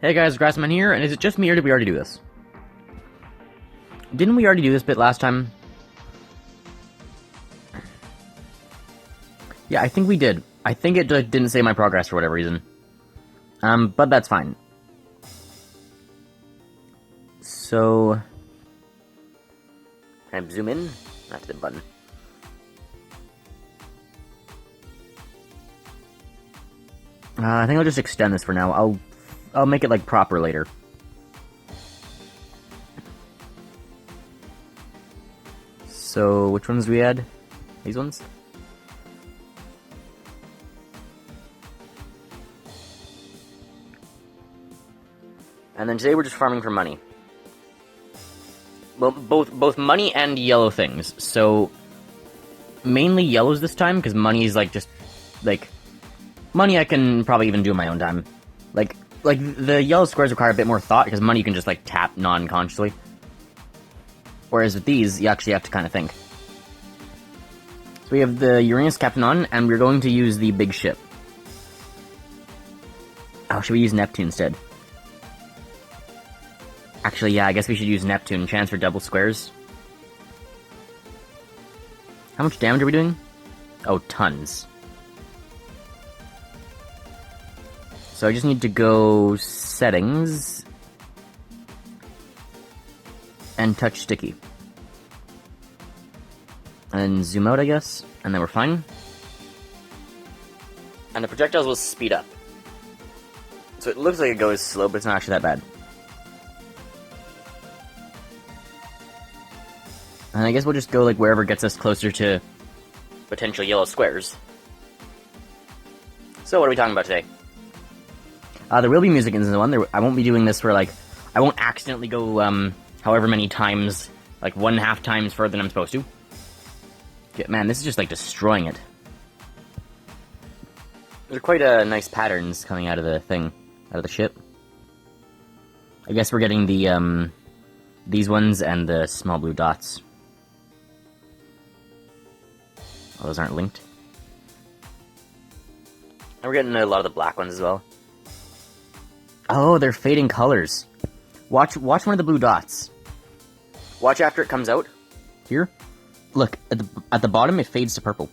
Hey guys, Grassman here, and is it just me or did we already do this? Didn't we already do this bit last time? Yeah, I think we did. I think it didn't save my progress for whatever reason. But that's fine. So... Can I zoom in? That's the button. I think I'll just extend this for now. I'll make it, like, proper later. So, which ones do we add? These ones? And then today we're just farming for money. Well, both money and yellow things. So, mainly yellows this time, because money is, like, just, like... Money I can probably even do in my own time. Like, the yellow squares require a bit more thought, because money you can just, like, tap non-consciously. Whereas with these, you actually have to kind of think. So we have the Uranus Captain on, and we're going to use the big ship. Oh, should we use Neptune instead? Actually, yeah, I guess we should use Neptune. Chance for double squares. How much damage are we doing? Oh, tons. So I just need to go settings and touch sticky. And then zoom out, I guess, and then we're fine. And the projectiles will speed up. So it looks like it goes slow, but it's not actually that bad. And I guess we'll just go like wherever gets us closer to potential yellow squares. So what are we talking about today? There will be music in this one. I won't be doing this where, like, I won't accidentally go, however many times, like 1.5 times further than I'm supposed to. Yeah, man, this is just, like, destroying it. There's quite, nice patterns coming out of the thing, out of the ship. I guess we're getting the, these ones and the small blue dots. Oh, those aren't linked. And we're getting a lot of the black ones as well. Oh, they're fading colors. Watch one of the blue dots. Watch after it comes out. Here. Look, at the bottom it fades to purple.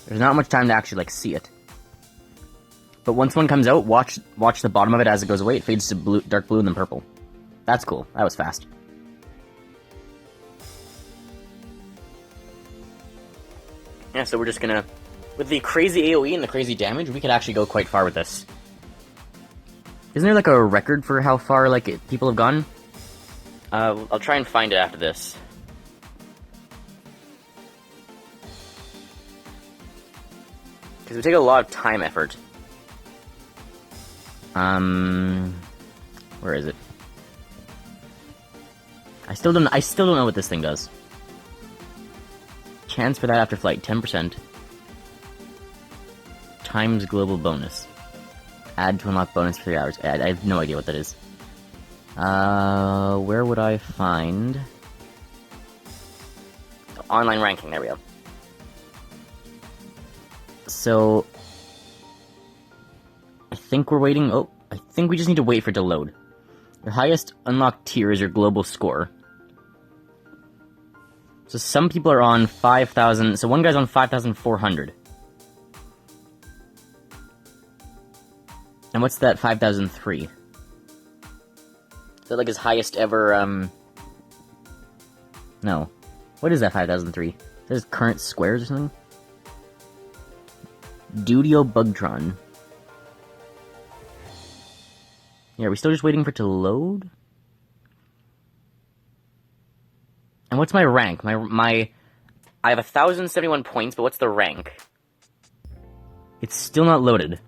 There's not much time to actually, like, see it. But once one comes out, watch the bottom of it as it goes away. It fades to blue, dark blue and then purple. That's cool. That was fast. Yeah, so we're just gonna... With the crazy AoE and the crazy damage, we could actually go quite far with this. Isn't there, like, a record for how far, like, people have gone? I'll try and find it after this. Because it would take a lot of time effort. Where is it? I still don't know what this thing does. Chance for that after flight, 10%. Times global bonus. Add to unlock bonus for 3 hours. I have no idea what that is. Where would I find... Online ranking, there we go. So... I think we're waiting... Oh, I think we just need to wait for it to load. Your highest unlocked tier is your global score. So some people are on 5,000... So one guy's on 5,400. And what's that 5,003? Is that like his highest ever, No. What is that 5,003? Is that his current squares or something? Dudio Bugtron. Yeah, are we still just waiting for it to load? And what's my rank? I have 1,071 points, but what's the rank? It's still not loaded.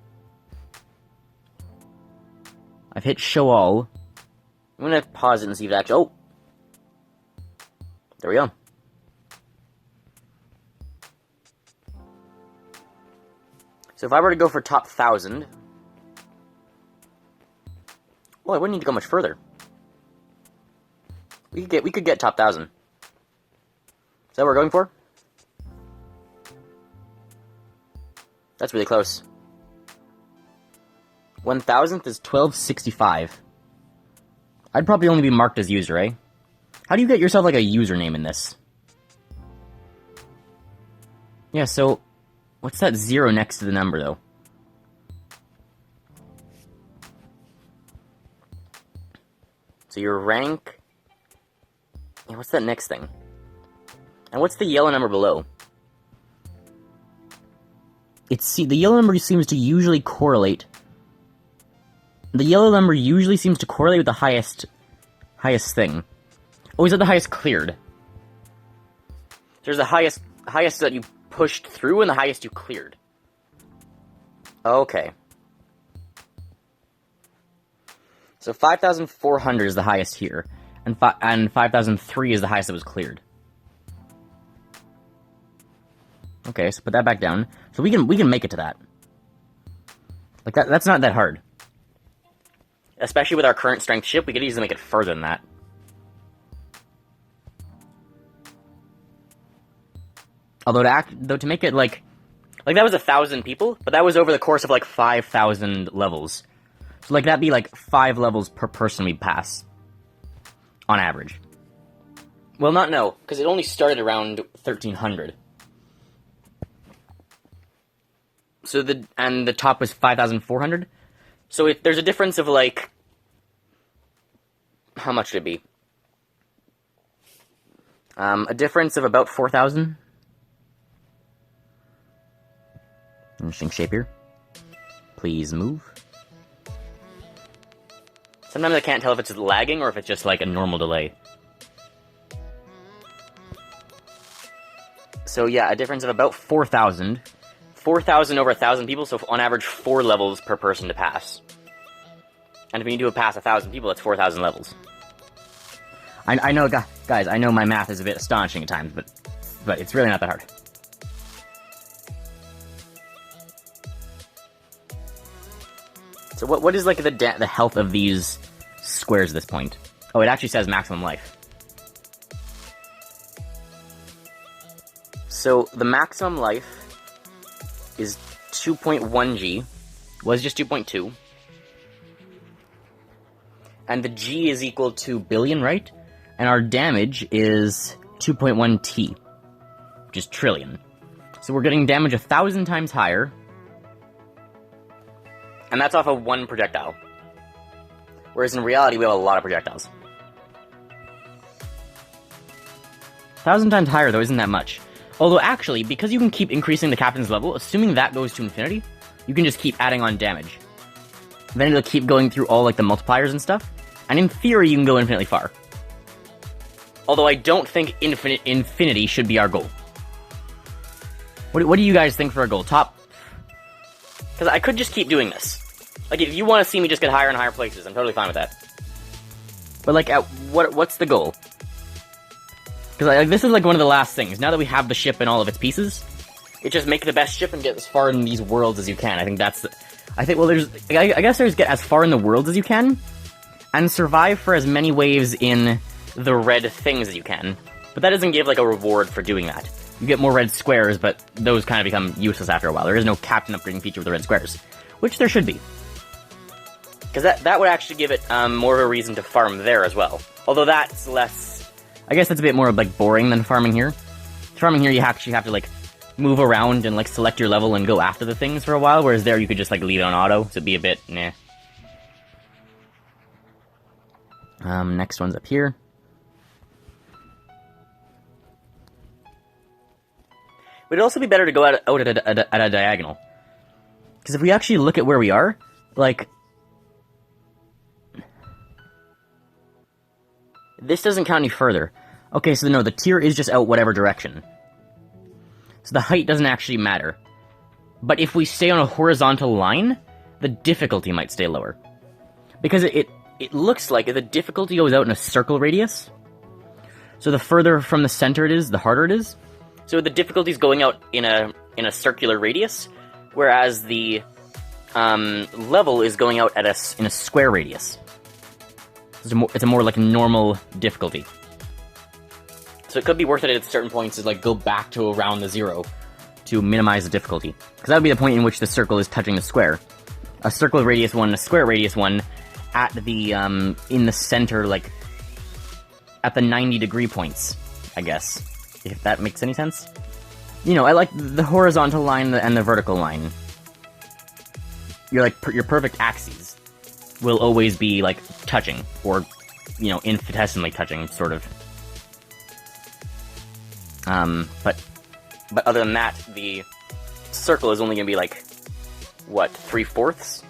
I've hit show all. I'm gonna pause it and see if it actually... Oh! There we go. So if I were to go for top 1,000... Well, I wouldn't need to go much further. We could get top 1,000. Is that what we're going for? That's really close. 1,000th is 1265. I'd probably only be marked as user, eh? How do you get yourself, like, a username in this? Yeah, so... What's that 0 next to the number, though? So your rank... Yeah, what's that next thing? And what's the yellow number below? The yellow number seems to usually correlate... The yellow number usually seems to correlate with the highest thing. Oh, is that the highest cleared? There's the highest that you pushed through and the highest you cleared. Okay. So 5,400 is the highest here, and 5,003 is the highest that was cleared. Okay, so put that back down. So we can make it to that. Like that's not that hard. Especially with our current strength ship, we could easily make it further than that. Although to make it like that was 1,000 people, but that was over the course of like 5,000 levels. So like that'd be like 5 levels per person we'd pass, on average. Well, no, because it only started around 1,300. So the top was 5,400. So there's a difference of like, how much would it be? A difference of about 4,000. Interesting shape here. Please move. Sometimes I can't tell if it's lagging or if it's just like a normal delay. So yeah, a difference of about 4,000. 4,000 over 1,000 people, so on average 4 levels per person to pass. And if you do a pass 1,000 people, that's 4,000 levels. I know, guys, I know my math is a bit astonishing at times, but it's really not that hard. So what is like the health of these squares at this point? Oh, it actually says maximum life. So the maximum life is 2.1 G, was just 2.2. And the G is equal to billion, right? And our damage is 2.1 T, which is trillion. So we're getting damage 1,000 times higher. And that's off of one projectile. Whereas in reality, we have a lot of projectiles. 1,000 times higher, though, isn't that much. Although, actually, because you can keep increasing the captain's level, assuming that goes to infinity, you can just keep adding on damage. Then it'll keep going through all, like, the multipliers and stuff. And in theory, you can go infinitely far. Although I don't think infinity should be our goal. What do you guys think for a goal? Top... Because I could just keep doing this. Like, if you want to see me just get higher and higher places, I'm totally fine with that. But, like, what's the goal? Because, like, this is, like, one of the last things. Now that we have the ship and all of its pieces, it's just make the best ship and get as far in these worlds as you can. I think that's... well, I guess there's get as far in the worlds as you can, and survive for as many waves in the red things as you can. But that doesn't give, like, a reward for doing that. You get more red squares, but those kind of become useless after a while. There is no captain upgrading feature with the red squares, which there should be. Because that would actually give it more of a reason to farm there as well. Although that's less... I guess that's a bit more, like, boring than farming here. Farming here, you actually have to, like, move around and, like, select your level and go after the things for a while, whereas there you could just, like, leave it on auto, so it'd be a bit, nah. Next one's up here. Would it also be better to go out at a diagonal? Because if we actually look at where we are, like... This doesn't count any further. Okay, so no, the tier is just out whatever direction. So the height doesn't actually matter. But if we stay on a horizontal line, the difficulty might stay lower. Because it looks like the difficulty goes out in a circle radius. So the further from the center it is, the harder it is. So the difficulty's going out in a circular radius, whereas the level is going out in a square radius. It's a more like normal difficulty. So it could be worth it at certain points to like go back to around the 0 to minimize the difficulty. Because that would be the point in which the circle is touching the square. a circle radius one, and a square radius one at the, in the center, like, at the 90-degree points, I guess. If that makes any sense. You know, I like the horizontal line and the vertical line. Your perfect axes will always be, like, touching, or, you know, infinitesimally touching, sort of. But other than that, the circle is only gonna be, like, what, 3/4?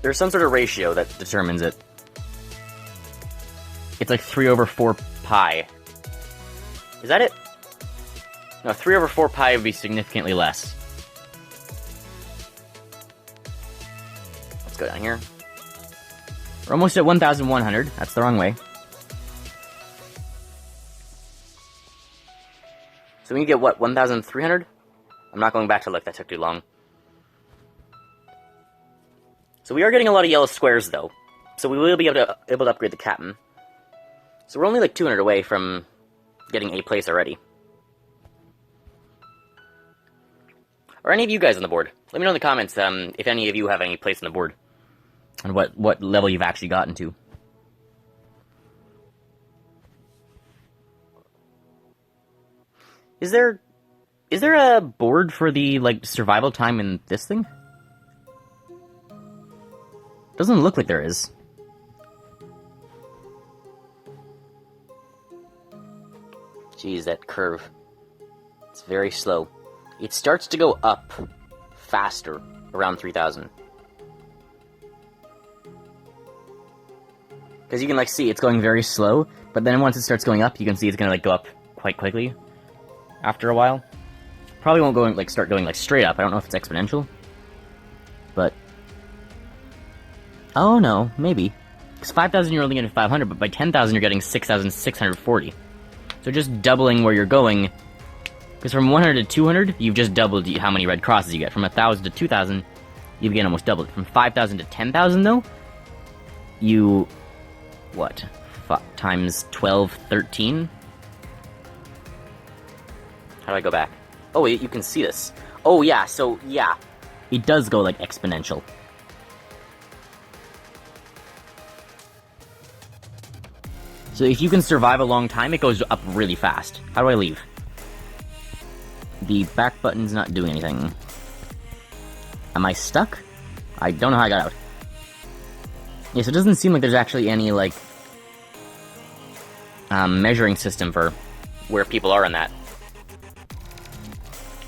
There's some sort of ratio that determines it. It's like 3/4 pi. Is that it? No, 3/4 pi would be significantly less. Let's go down here. We're almost at 1,100. That's the wrong way. So we can get, what, 1,300? I'm not going back to look, that took too long. So we are getting a lot of yellow squares, though. So we will be able to upgrade the captain. So we're only like 200 away from getting a place already. Are any of you guys on the board? Let me know in the comments if any of you have any place on the board. And what level you've actually gotten to. Is there a board for the, like, survival time in this thing? Doesn't look like there is. Jeez, that curve. It's very slow. It starts to go up faster around 3,000. Because you can, like, see it's going very slow, but then once it starts going up, you can see it's gonna, like, go up quite quickly after a while. Probably won't go, like, start going, like, straight up. I don't know if it's exponential. But... oh, no. Maybe. Because 5,000 you're only getting 500, but by 10,000 you're getting 6,640. So just doubling where you're going... because from 100 to 200, you've just doubled how many red crosses you get. From 1,000 to 2,000, you've again almost doubled it. From 5,000 to 10,000, though, you... what? Times 12, 13? How do I go back? Oh, you can see this. Oh, yeah, so, yeah. It does go, like, exponential. So if you can survive a long time, it goes up really fast. How do I leave? The back button's not doing anything. Am I stuck? I don't know how I got out. Yeah, so it doesn't seem like there's actually any, like, measuring system for where people are in that.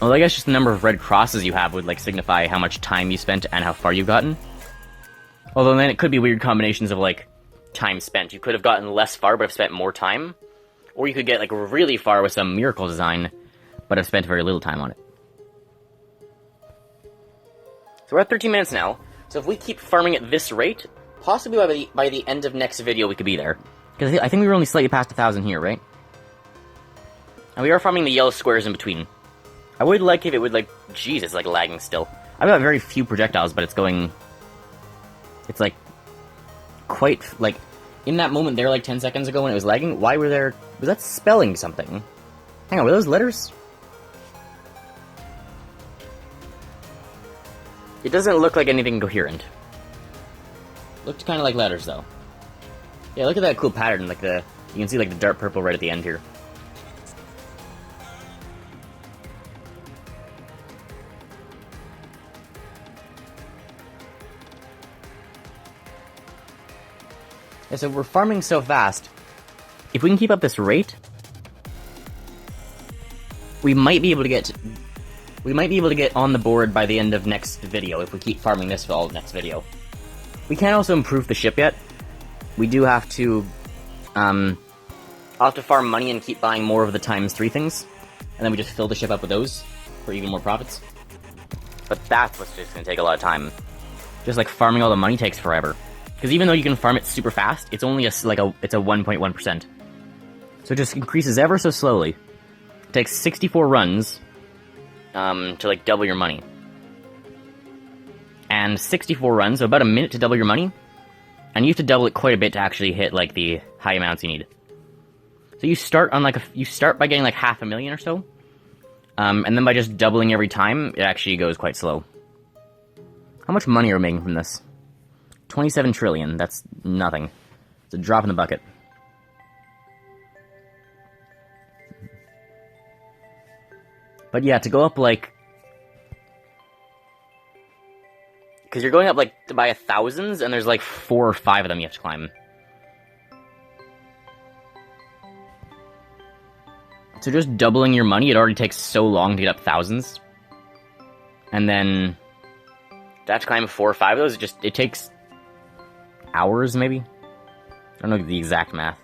Well, I guess just the number of red crosses you have would, like, signify how much time you spent and how far you've gotten. Although then it could be weird combinations of, like, time spent. You could have gotten less far but have spent more time. Or you could get, like, really far with some miracle design but have spent very little time on it. So we're at 13 minutes now. So if we keep farming at this rate, possibly by the end of next video we could be there. Because I think we were only slightly past 1,000 here, right? And we are farming the yellow squares in between. I would like if it would, like... jeez, it's, like, lagging still. I've got very few projectiles, but it's going... it's, like... quite... like... in that moment there, like, 10 seconds ago when it was lagging, why were there... was that spelling something? Hang on, were those letters? It doesn't look like anything coherent. Looked kind of like letters, though. Yeah, look at that cool pattern, like the... you can see, like, the dark purple right at the end here. Yeah, so we're farming so fast. If we can keep up this rate, we might be able to get on the board by the end of next video if we keep farming this for all of next video. We can't also improve the ship yet. We do have to, I'll have to farm money and keep buying more of the ×3 things, and then we just fill the ship up with those for even more profits. But that's what's just gonna take a lot of time. Just like farming all the money takes forever. Because even though you can farm it super fast, it's only it's a 1.1%. So it just increases ever so slowly. It takes 64 runs to, like, double your money. And 64 runs, so about a minute to double your money. And you have to double it quite a bit to actually hit, like, the high amounts you need. So you start on, like, you start by getting, like, 500,000 or so. And then by just doubling every time, it actually goes quite slow. How much money are we making from this? 27 trillion. That's nothing. It's a drop in the bucket. But yeah, to go up like... Because you're going up like by thousands, and there's like 4 or 5 of them you have to climb. So just doubling your money, it already takes so long to get up thousands. And then... to have to climb 4 or 5 of those, it takes... hours, maybe? I don't know the exact math.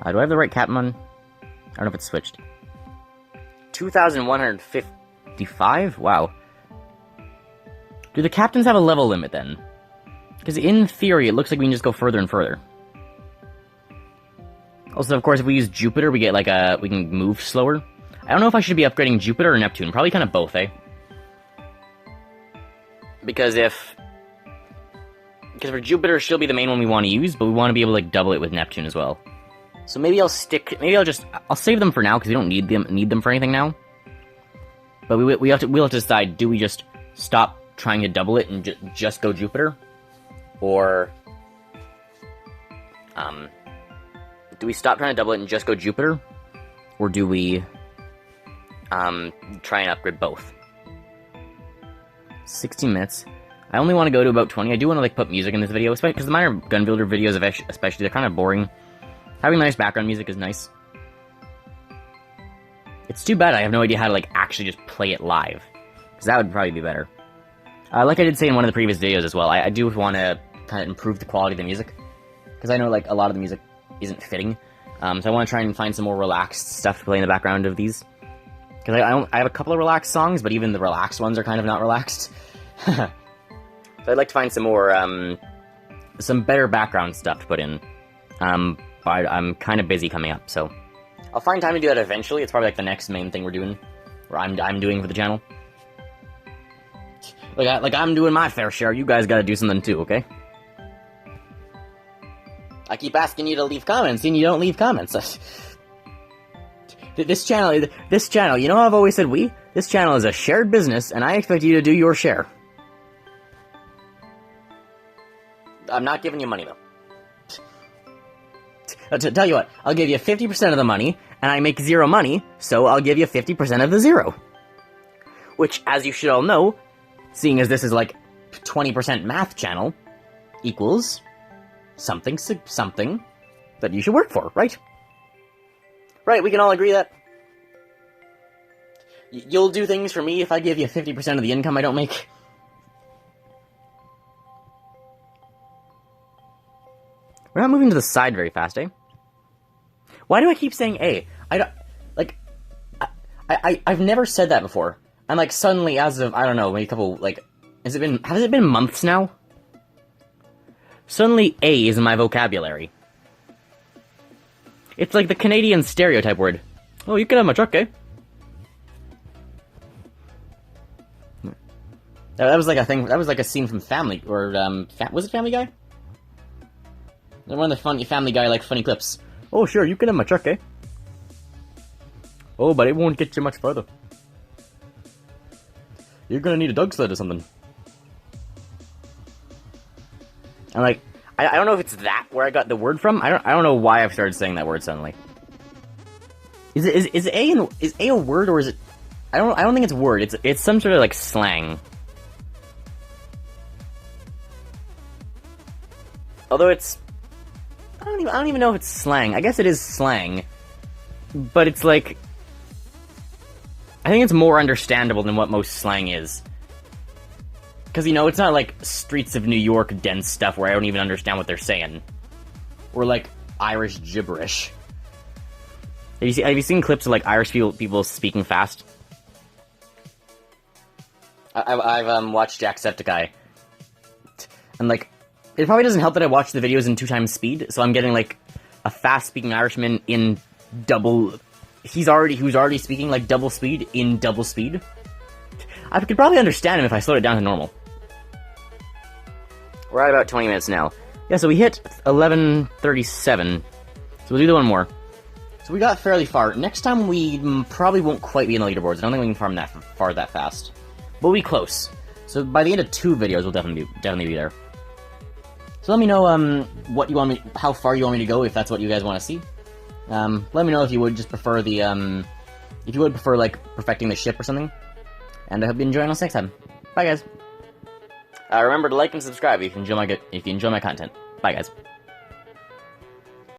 Do I have the right cap on? I don't know if it's switched. 2,155? Wow. Do the captains have a level limit, then? Because in theory, it looks like we can just go further and further. Also, of course, if we use Jupiter, we get like we can move slower. I don't know if I should be upgrading Jupiter or Neptune. Probably kind of both, eh? Because for Jupiter, she'll be the main one we want to use, but we want to be able to like double it with Neptune as well. So maybe I'll save them for now because we don't need them for anything now. But we'll have to decide: do we just stop trying to double it and just go Jupiter, or do we stop trying to double it and just go Jupiter, or do we try and upgrade both? 16 minutes. I only want to go to about 20. I do want to like put music in this video, especially because the minor gun builder videos, especially, they're kind of boring. Having nice background music is nice. It's too bad I have no idea how to like actually just play it live, because that would probably be better. Like I did say in one of the previous videos as well, I do want to kind of improve the quality of the music, because I know like a lot of the music isn't fitting. So I want to try and find some more relaxed stuff to play in the background of these. Because I have a couple of relaxed songs, but even the relaxed ones are kind of not relaxed. So I'd like to find some more, some better background stuff to put in. But I'm kind of busy coming up, so I'll find time to do that eventually. It's probably like the next main thing we're doing, or I'm doing for the channel. Like I'm doing my fair share. You guys got to do something too, okay? I keep asking you to leave comments, and you don't leave comments. This channel, you know how I've always said this channel is a shared business, and I expect you to do your share. I'm not giving you money, though. To tell you what, I'll give you 50% of the money, and I make 0 money, so I'll give you 50% of the 0. Which, as you should all know, seeing as this is like 20% math channel, equals something that you should work for, right? Right, we can all agree that you'll do things for me if I give you 50% of the income I don't make. We're not moving to the side very fast, eh? Why do I keep saying A? I've never said that before. And like suddenly, as of, I don't know, maybe a couple, like, has it been months now? Suddenly A is in my vocabulary. It's like the Canadian stereotype word. Oh, you can have my truck, eh? That was like a thing, that was like a scene from Family, or, was it Family Guy? One of the Family Guy, like, funny clips. Oh, sure, you can have my truck, eh? Oh, but it won't get you much further. You're gonna need a dog sled or something. I'm like, I don't know if it's that where I got the word from. I don't know why I've started saying that word suddenly. Is A a word, or is it? I don't think it's a word. It's some sort of like slang. Although it's, I don't even know if it's slang. I guess it is slang, but it's like, I think it's more understandable than what most slang is. Because, you know, it's not like streets of New York dense stuff where I don't even understand what they're saying. Or, like, Irish gibberish. Have you seen clips of, like, Irish people speaking fast? I've watched Jacksepticeye. And, like, it probably doesn't help that I watch the videos in 2 times speed, so I'm getting, like, a fast-speaking Irishman in double... Who's already speaking, like, double speed in double speed. I could probably understand him if I slowed it down to normal. We're at about 20 minutes now. Yeah, so we hit 11:37. So we'll do the one more. So we got fairly far. Next time we probably won't quite be in the leaderboards. I don't think we can farm that far that fast. But we'll be close. So by the end of 2 videos, we'll definitely be there. So let me know what you want me, how far you want me to go, if that's what you guys want to see. Let me know if you would just prefer the if you would prefer like perfecting the ship or something. And I hope you enjoy us next time. Bye guys. Remember to like and subscribe if you enjoy my content. Bye guys.